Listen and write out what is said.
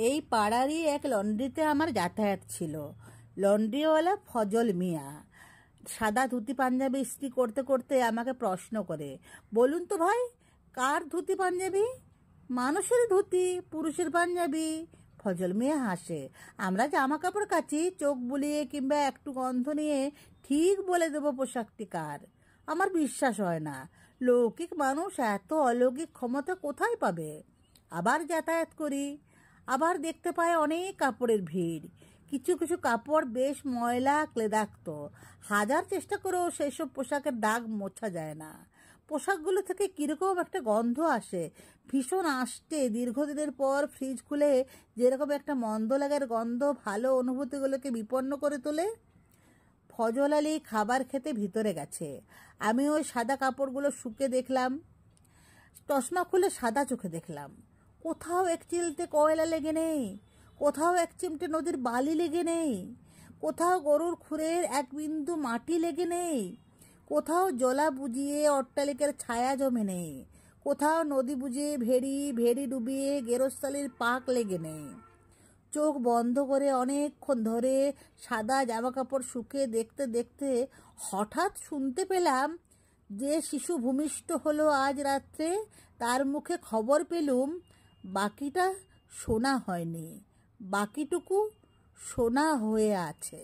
এই পাড়ারই এক লন্ড্রিতে আমার যাতায়াত ছিল। লন্ড্রিওয়ালা ফজল মিয়া সাদা ধুতি পাঞ্জাবি ইস্ত্রি করতে করতে আমাকে প্রশ্ন করে, বলুন তো ভাই, কার ধুতি পাঞ্জাবি? মানুষের ধুতি, পুরুষের পাঞ্জাবি। ফজল মিয়া হাসে। আমরা জামা কাপড় কাচি, চোখ বুলিয়ে কিংবা একটু গন্ধ নিয়ে ঠিক বলে দেব পোশাকটি কার। আমার বিশ্বাস হয় না, লৌকিক মানুষ এত অলৌকিক ক্ষমতা কোথায় পাবে? আবার যাতায়াত করি, আবার দেখতে পাই অনেক কাপড়ের ভিড়। কিছু কিছু কাপড় বেশ ময়লা ক্লেদাক্ত, হাজার চেষ্টা করেও সেসব পোশাকের দাগ মোছা যায় না। পোশাকগুলো থেকে কিরকম একটা গন্ধ আসে, ভীষণ আষ্টে। দীর্ঘদিনের পর ফ্রিজ খুলে যেরকম একটা মন্দ লাগার গন্ধ ভালো অনুভূতিগুলোকে বিপন্ন করে তোলে। ফজল আলী খাবার খেতে ভিতরে গেছে। আমি ওই সাদা কাপড়গুলো শুকে দেখলাম, চশমা খুলে সাদা চোখে দেখলাম। কোথাও এক চিলতে কয়লা লেগে নেই, কোথাও এক চিমটে নদীর বালি লেগে নেই, কোথাও গরুর খুরের এক বিন্দু মাটি লেগে নেই, কোথাও জলা বুঝিয়ে অট্টালিকার ছায়া জমে নেই, কোথাও নদী বুঝিয়ে ভেড়ি ভেড়ি ডুবিয়ে গেরস্থালির পাক লেগে নেই। চোখ বন্ধ করে অনেকক্ষণ ধরে সাদা জামা কাপড় শুকিয়ে দেখতে দেখতে হঠাৎ শুনতে পেলাম, যে শিশু ভূমিষ্ঠ হলো আজ রাত্রে, তার মুখে খবর পেলুম বাকিটা শোনা হয়নি, বাকিটুকু শোনা হয়ে আছে।